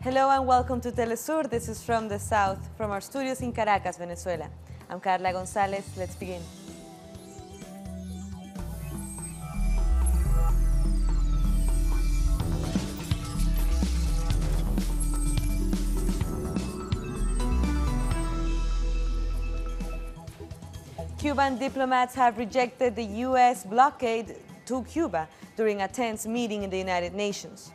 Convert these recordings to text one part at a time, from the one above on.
Hello and welcome to Telesur. This is From the South, from our studios in Caracas, Venezuela. I'm Carla Gonzalez. Let's begin. Cuban diplomats have rejected the U.S. blockade to Cuba during a tense meeting in the United Nations.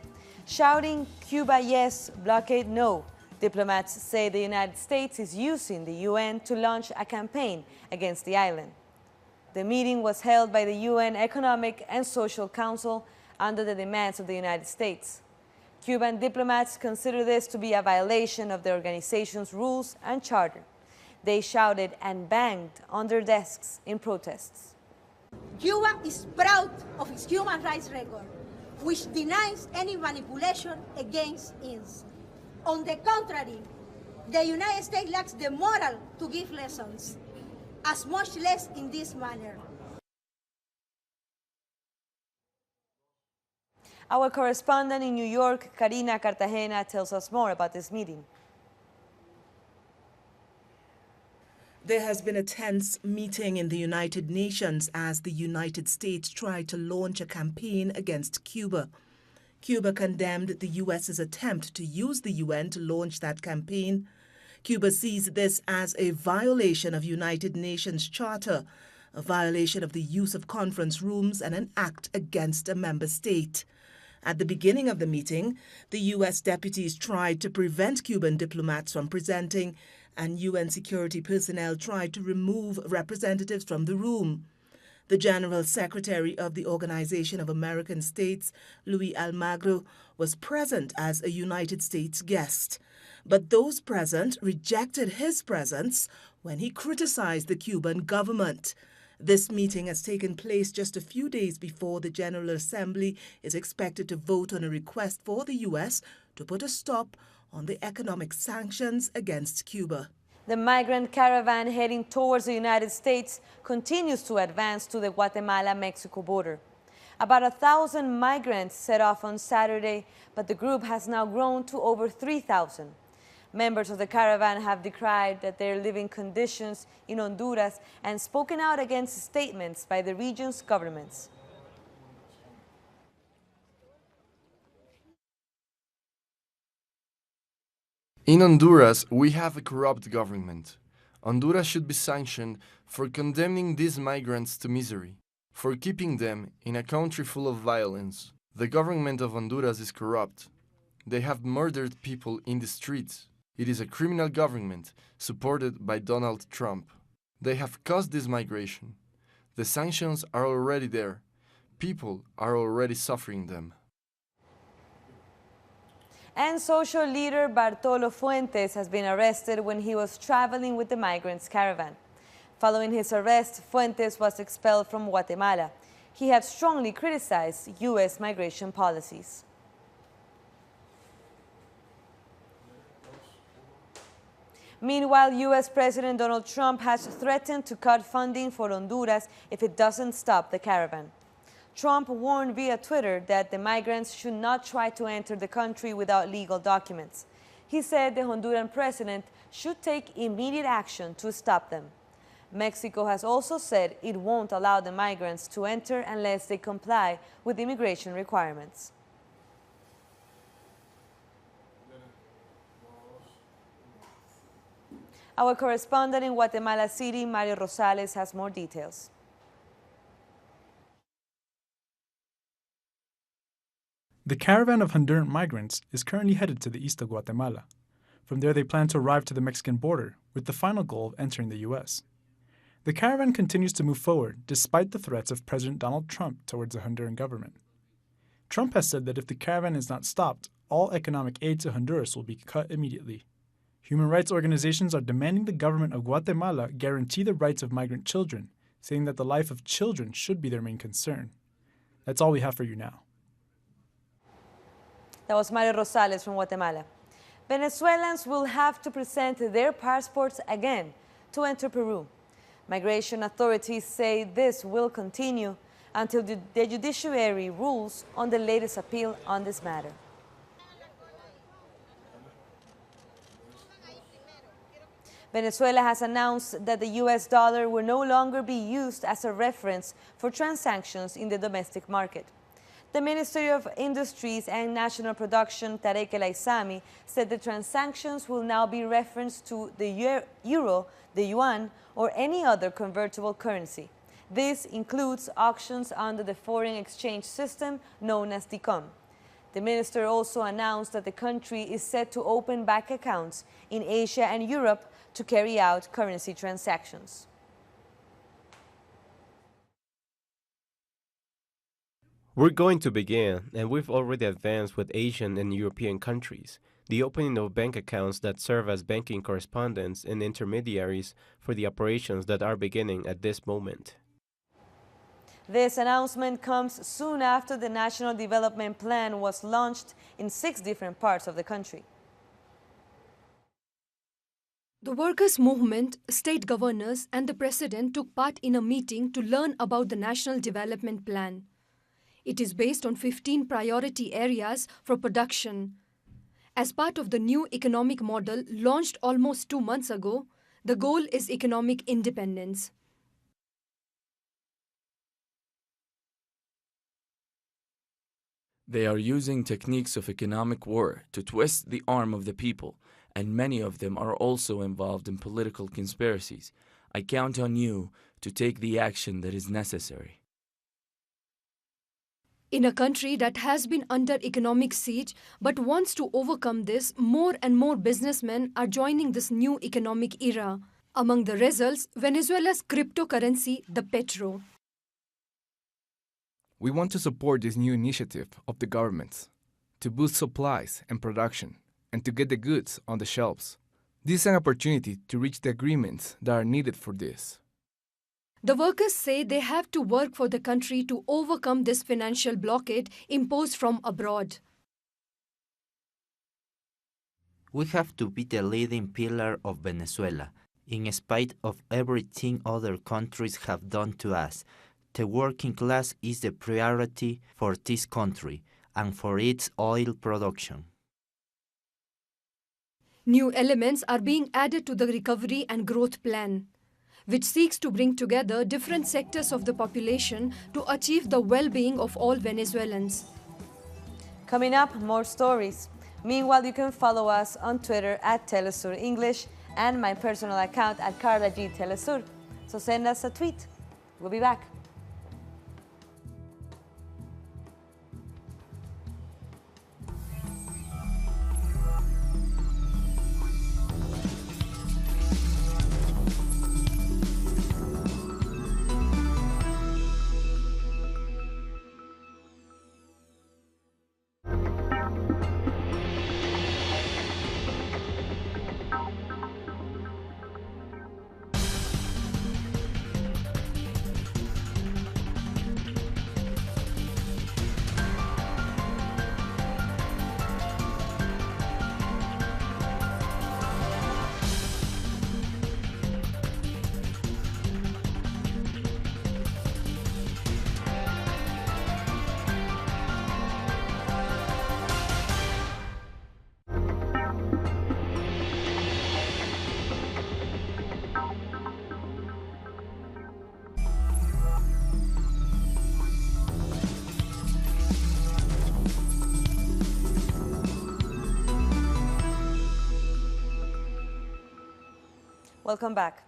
Shouting, "Cuba yes, blockade no," diplomats say the United States is using the UN to launch a campaign against the island. The meeting was held by the UN Economic and Social Council under the demands of the United States. Cuban diplomats consider this to be a violation of the organization's rules and charter. They shouted and banged on their desks in protests. Cuba is proud of its human rights record, which denies any manipulation against it. On the contrary, the United States lacks the moral to give lessons, as much less in this manner. Our correspondent in New York, Karina Cartagena, tells us more about this meeting. There has been a tense meeting in the United Nations as the United States tried to launch a campaign against Cuba. Cuba condemned the U.S.'s attempt to use the UN to launch that campaign. Cuba sees this as a violation of United Nations Charter, a violation of the use of conference rooms, and an act against a member state. At the beginning of the meeting, the U.S. deputies tried to prevent Cuban diplomats from presenting, and UN security personnel tried to remove representatives from the room. The General Secretary of the Organization of American States, Luis Almagro, was present as a United States guest. But those present rejected his presence when he criticized the Cuban government. This meeting has taken place just a few days before the General Assembly is expected to vote on a request for the U.S. to put a stop on the economic sanctions against Cuba. The migrant caravan heading towards the United States continues to advance to the Guatemala-Mexico border. About 1,000 migrants set off on Saturday, but the group has now grown to over 3,000. Members of the caravan have decried that their living conditions in Honduras and spoken out against statements by the region's governments. In Honduras, we have a corrupt government. Honduras should be sanctioned for condemning these migrants to misery, for keeping them in a country full of violence. The government of Honduras is corrupt. They have murdered people in the streets. It is a criminal government supported by Donald Trump. They have caused this migration. The sanctions are already there. People are already suffering them. And social leader Bartolo Fuentes has been arrested when he was traveling with the migrants' caravan. Following his arrest, Fuentes was expelled from Guatemala. He had strongly criticized U.S. migration policies. Meanwhile, U.S. President Donald Trump has threatened to cut funding for Honduras if it doesn't stop the caravan. Trump warned via Twitter that the migrants should not try to enter the country without legal documents. He said the Honduran president should take immediate action to stop them. Mexico has also said it won't allow the migrants to enter unless they comply with immigration requirements. Our correspondent in Guatemala City, Mario Rosales, has more details. The caravan of Honduran migrants is currently headed to the east of Guatemala. From there, they plan to arrive to the Mexican border with the final goal of entering the U.S. The caravan continues to move forward despite the threats of President Donald Trump towards the Honduran government. Trump has said that if the caravan is not stopped, all economic aid to Honduras will be cut immediately. Human rights organizations are demanding the government of Guatemala guarantee the rights of migrant children, saying that the life of children should be their main concern. That's all we have for you now. That was Mario Rosales from Guatemala. Venezuelans will have to present their passports again to enter Peru. Migration authorities say this will continue until the judiciary rules on the latest appeal on this matter. Venezuela has announced that the US dollar will no longer be used as a reference for transactions in the domestic market. The Ministry of Industries and National Production, Tarek El Aissami, said the transactions will now be referenced to the euro, the yuan, or any other convertible currency. This includes auctions under the foreign exchange system known as DICOM. The minister also announced that the country is set to open bank accounts in Asia and Europe to carry out currency transactions. We're going to begin, and we've already advanced with Asian and European countries, the opening of bank accounts that serve as banking correspondents and intermediaries for the operations that are beginning at this moment. This announcement comes soon after the National Development Plan was launched in 6 different parts of the country. The workers' movement, state governors, and the president took part in a meeting to learn about the National Development Plan. It is based on 15 priority areas for production. As part of the new economic model launched almost 2 months ago, the goal is economic independence. They are using techniques of economic war to twist the arm of the people, and many of them are also involved in political conspiracies. I count on you to take the action that is necessary. In a country that has been under economic siege but wants to overcome this, more and more businessmen are joining this new economic era. Among the results, Venezuela's cryptocurrency, the petro. We want to support this new initiative of the governments to boost supplies and production and to get the goods on the shelves. This is an opportunity to reach the agreements that are needed for this. The workers say they have to work for the country to overcome this financial blockade imposed from abroad. We have to be the leading pillar of Venezuela, in spite of everything other countries have done to us. The working class is the priority for this country and for its oil production. New elements are being added to the Recovery and Growth Plan, which seeks to bring together different sectors of the population to achieve the well-being of all Venezuelans. Coming up, more stories. Meanwhile, you can follow us on Twitter at Telesur English and my personal account at Carla G. Telesur. So send us a tweet. We'll be back. Welcome back.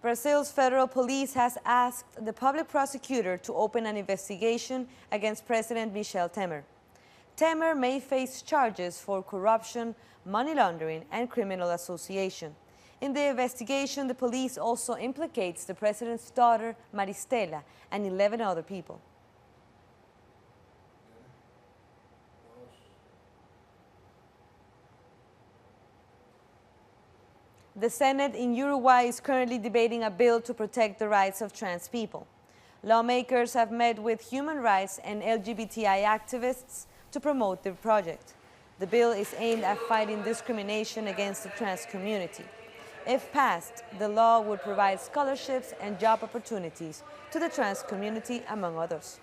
Brazil's federal police has asked the public prosecutor to open an investigation against President Michel Temer. Temer may face charges for corruption, money laundering, and criminal association. In the investigation, the police also implicates the president's daughter, Maristela, and 11 other people. The Senate in Uruguay is currently debating a bill to protect the rights of trans people. Lawmakers have met with human rights and LGBTI activists to promote the project. The bill is aimed at fighting discrimination against the trans community. If passed, the law would provide scholarships and job opportunities to the trans community, among others.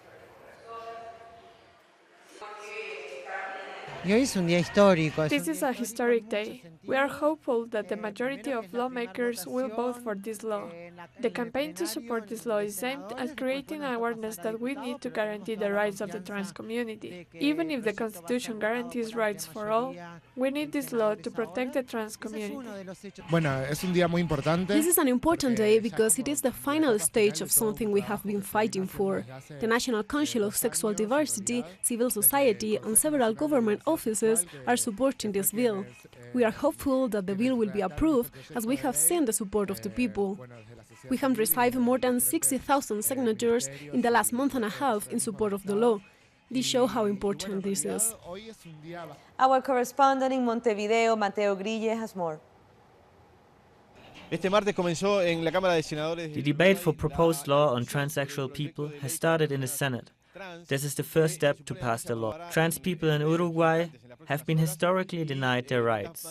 This is a historic day. We are hopeful that the majority of lawmakers will vote for this law. The campaign to support this law is aimed at creating awareness that we need to guarantee the rights of the trans community. Even if the Constitution guarantees rights for all, we need this law to protect the trans community. This is an important day because it is the final stage of something we have been fighting for. The National Council of Sexual Diversity, civil society, and several government offices are supporting this bill. We are hopeful that the bill will be approved, as we have seen the support of the people. We have received more than 60,000 signatures in the last month and a half in support of the law. This shows how important this is. Our correspondent in Montevideo, Mateo Grille, has more. The debate for proposed law on transsexual people has started in the Senate. This is the first step to pass the law. Trans people in Uruguay have been historically denied their rights.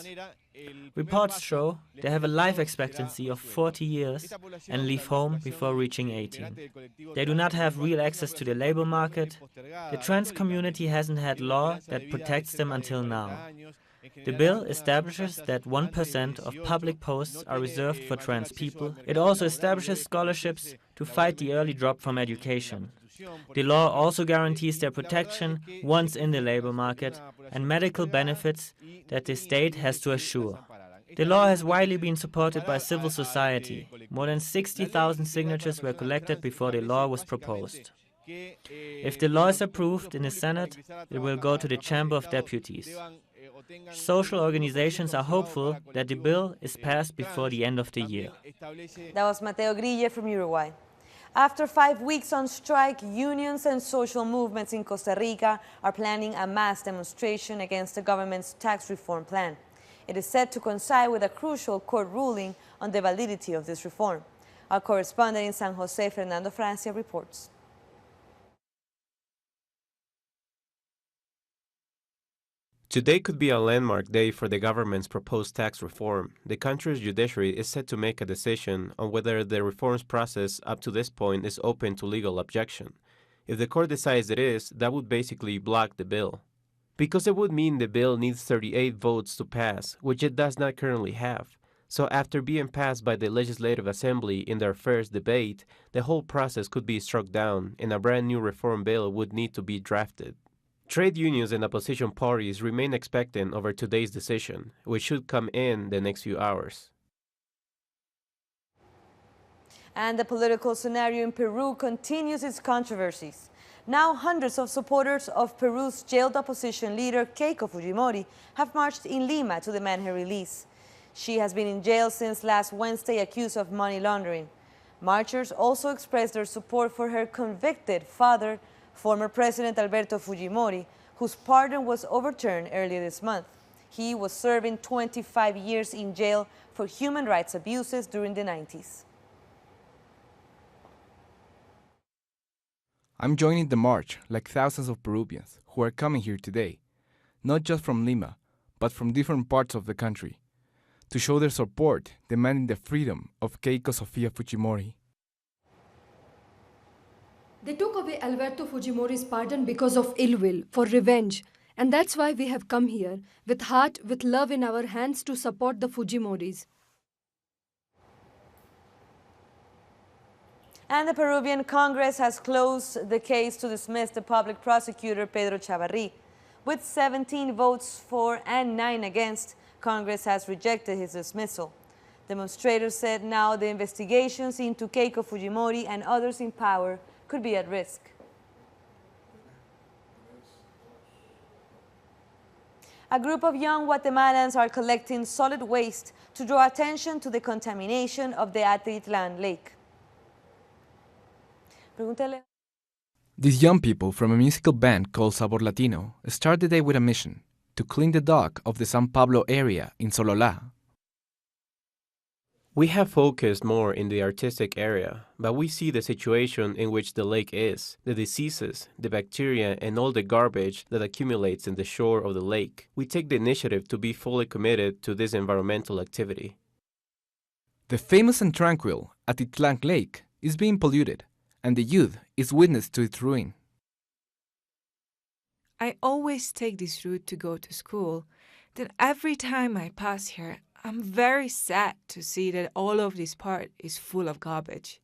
Reports show they have a life expectancy of 40 years and leave home before reaching 18. They do not have real access to the labor market. The trans community hasn't had law that protects them until now. The bill establishes that 1% of public posts are reserved for trans people. It also establishes scholarships to fight the early drop from education. The law also guarantees their protection once in the labor market and medical benefits that the state has to assure. The law has widely been supported by civil society. More than 60,000 signatures were collected before the law was proposed. If the law is approved in the Senate, it will go to the Chamber of Deputies. Social organizations are hopeful that the bill is passed before the end of the year. That was Mateo Grille from Uruguay. After 5 weeks on strike, unions and social movements in Costa Rica are planning a mass demonstration against the government's tax reform plan. It is set to coincide with a crucial court ruling on the validity of this reform. Our correspondent in San Jose, Fernando Francia, reports. Today could be a landmark day for the government's proposed tax reform. The country's judiciary is set to make a decision on whether the reforms process up to this point is open to legal objection. If the court decides it is, that would basically block the bill. Because it would mean the bill needs 38 votes to pass, which it does not currently have. So after being passed by the Legislative Assembly in their first debate, the whole process could be struck down and a brand new reform bill would need to be drafted. Trade unions and opposition parties remain expectant over today's decision, which should come in the next few hours. And the political scenario in Peru continues its controversies. Now hundreds of supporters of Peru's jailed opposition leader Keiko Fujimori have marched in Lima to demand her release. She has been in jail since last Wednesday, accused of money laundering. Marchers also expressed their support for her convicted father, former President Alberto Fujimori, whose pardon was overturned earlier this month. He was serving 25 years in jail for human rights abuses during the 90s. I'm joining the march like thousands of Peruvians who are coming here today, not just from Lima, but from different parts of the country, to show their support demanding the freedom of Keiko Sofia Fujimori. They took away Alberto Fujimori's pardon because of ill will, for revenge. And that's why we have come here, with heart, with love in our hands to support the Fujimoris. And the Peruvian Congress has closed the case to dismiss the public prosecutor Pedro Chavarri. With 17 votes for and 9 against, Congress has rejected his dismissal. Demonstrators said now the investigations into Keiko Fujimori and others in power could be at risk. A group of young Guatemalans are collecting solid waste to draw attention to the contamination of the Atitlan Lake. These young people from a musical band called Sabor Latino start the day with a mission to clean the dock of the San Pablo area in Sololá. We have focused more in the artistic area, but we see the situation in which the lake is, the diseases, the bacteria, and all the garbage that accumulates in the shore of the lake. We take the initiative to be fully committed to this environmental activity. The famous and tranquil Atitlan Lake is being polluted, and the youth is witness to its ruin. I always take this route to go to school. Then every time I pass here, I'm very sad to see that all of this part is full of garbage.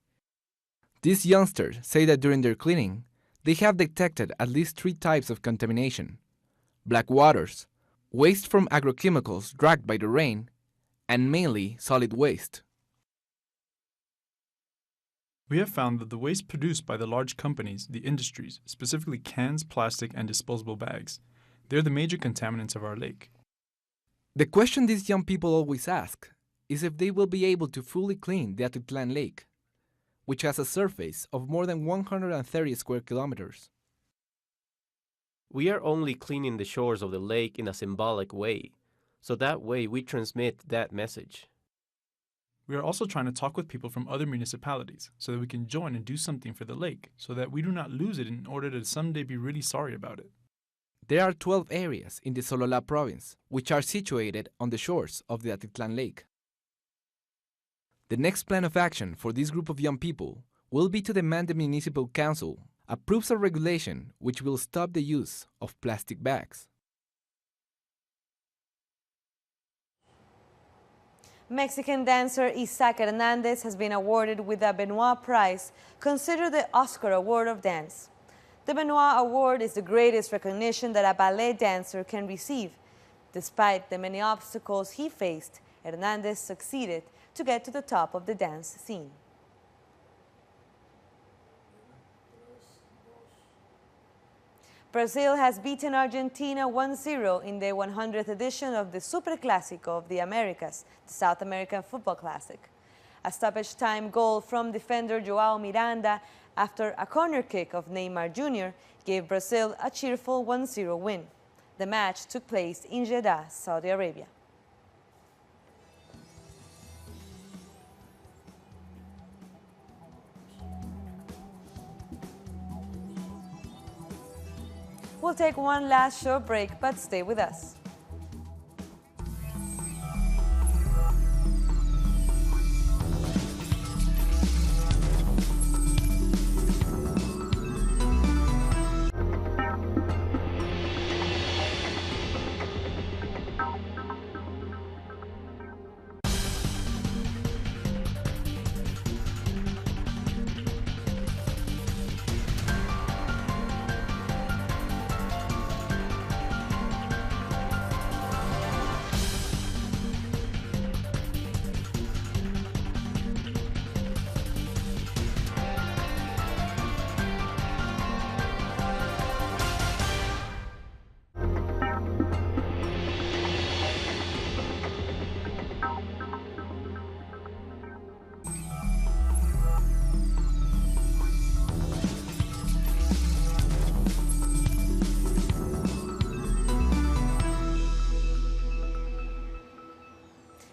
These youngsters say that during their cleaning, they have detected at least 3 types of contamination: black waters, waste from agrochemicals dragged by the rain, and mainly solid waste. We have found that the waste produced by the large companies, the industries, specifically cans, plastic, and disposable bags, they're the major contaminants of our lake. The question these young people always ask is if they will be able to fully clean the Atitlan Lake, which has a surface of more than 130 square kilometers. We are only cleaning the shores of the lake in a symbolic way, so that way we transmit that message. We are also trying to talk with people from other municipalities so that we can join and do something for the lake so that we do not lose it in order to someday be really sorry about it. There are 12 areas in the Sololá province, which are situated on the shores of the Atitlan Lake. The next plan of action for this group of young people will be to demand the municipal council approves a regulation which will stop the use of plastic bags. Mexican dancer Isaac Hernandez has been awarded with the Benoit Prize, considered the Oscar Award of Dance. The Benoit Award is the greatest recognition that a ballet dancer can receive. Despite the many obstacles he faced, Hernandez succeeded to get to the top of the dance scene. Brazil has beaten Argentina 1-0 in the 100th edition of the Superclásico of the Americas, the South American Football Classic. A stoppage time goal from defender João Miranda after a corner kick of Neymar Jr. gave Brazil a cheerful 1-0 win. The match took place in Jeddah, Saudi Arabia. We'll take one last short break, but stay with us.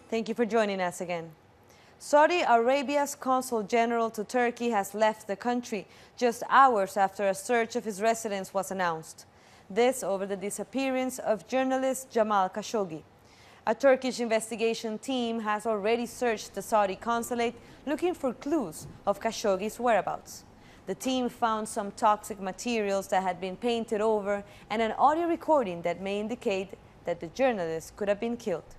Thank you for joining us again. Saudi Arabia's Consul General to Turkey has left the country just hours after a search of his residence was announced. This over the disappearance of journalist Jamal Khashoggi. A Turkish investigation team has already searched the Saudi consulate looking for clues of Khashoggi's whereabouts. The team found some toxic materials that had been painted over and an audio recording that may indicate that the journalist could have been killed.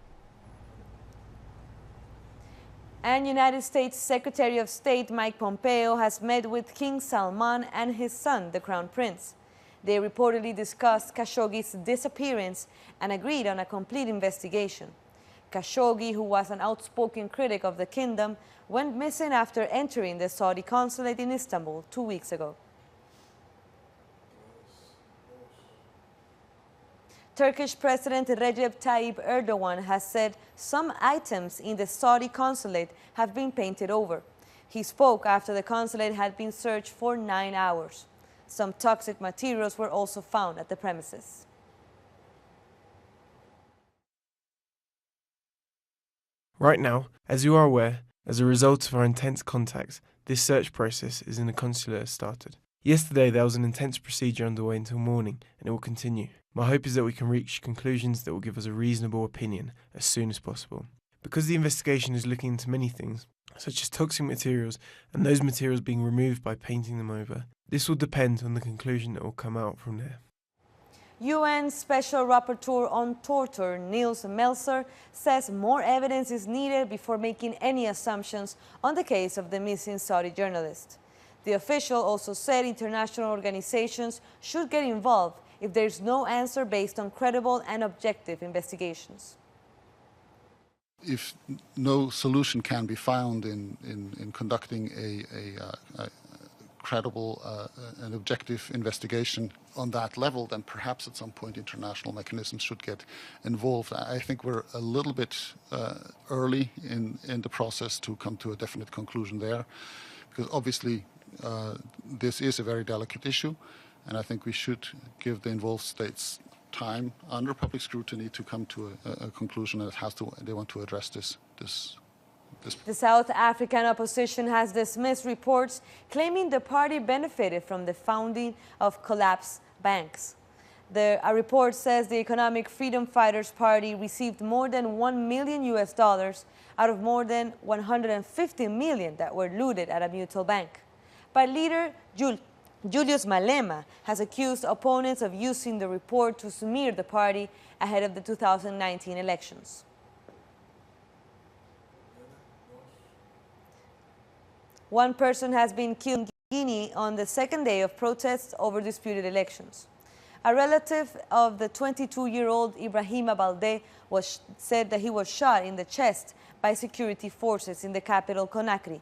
And United States Secretary of State Mike Pompeo has met with King Salman and his son, the Crown Prince. They reportedly discussed Khashoggi's disappearance and agreed on a complete investigation. Khashoggi, who was an outspoken critic of the kingdom, went missing after entering the Saudi consulate in Istanbul 2 weeks ago. Turkish President Recep Tayyip Erdogan has said some items in the Saudi consulate have been painted over. He spoke after the consulate had been searched for 9 hours. Some toxic materials were also found at the premises. Right now, as you are aware, as a result of our intense contacts, this search process in the consulate has started. Yesterday there was an intense procedure underway until morning, and it will continue. My hope is that we can reach conclusions that will give us a reasonable opinion as soon as possible. Because the investigation is looking into many things, such as toxic materials and those materials being removed by painting them over, this will depend on the conclusion that will come out from there. UN Special Rapporteur on Torture Niels Melzer says more evidence is needed before making any assumptions on the case of the missing Saudi journalist. The official also said international organizations should get involved if there is no answer based on credible and objective investigations. If no solution can be found in conducting a credible and objective investigation on that level, then perhaps at some point international mechanisms should get involved. I think we're a little bit early in the process to come to a definite conclusion there, because obviously this is a very delicate issue, and I think we should give the involved states time under public scrutiny to come to a conclusion that they want to address this. The South African opposition has dismissed reports claiming the party benefited from the founding of collapsed banks. A report says the Economic Freedom Fighters Party received more than $1 million out of more than 150 million that were looted at a mutual bank. But leader Julius Malema has accused opponents of using the report to smear the party ahead of the 2019 elections. One person has been killed in Guinea on the second day of protests over disputed elections. A relative of the 22-year-old Ibrahima Balde said that he was shot in the chest by security forces in the capital, Conakry.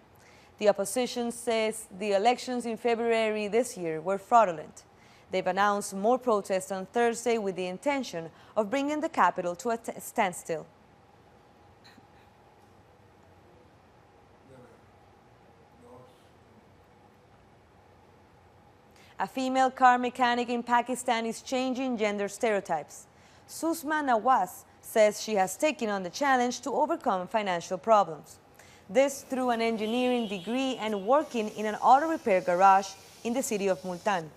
The opposition says the elections in February this year were fraudulent. They've announced more protests on Thursday with the intention of bringing the capital to a standstill. A female car mechanic in Pakistan is changing gender stereotypes. Susma Nawaz says she has taken on the challenge to overcome financial problems. This through an engineering degree and working in an auto repair garage in the city of Multan.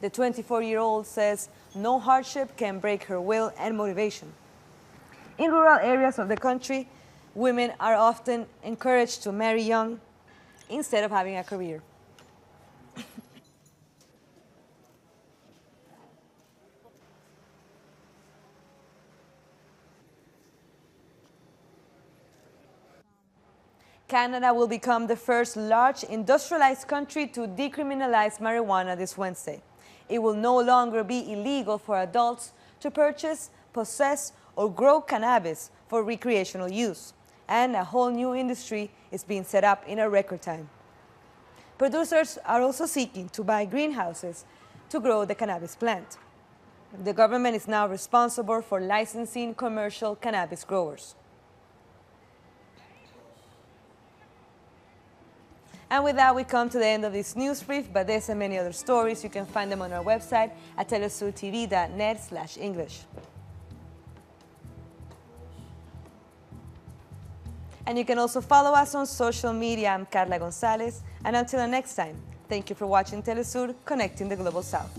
The 24-year-old says no hardship can break her will and motivation. In rural areas of the country, women are often encouraged to marry young instead of having a career. Canada will become the first large industrialized country to decriminalize marijuana this Wednesday. It will no longer be illegal for adults to purchase, possess, or grow cannabis for recreational use. And a whole new industry is being set up in a record time. Producers are also seeking to buy greenhouses to grow the cannabis plant. The government is now responsible for licensing commercial cannabis growers. And with that, we come to the end of this news brief, but there's so many other stories. You can find them on our website at telesurtv.net/English. And you can also follow us on social media. I'm Carla Gonzalez. And until the next time, thank you for watching Telesur, connecting the Global South.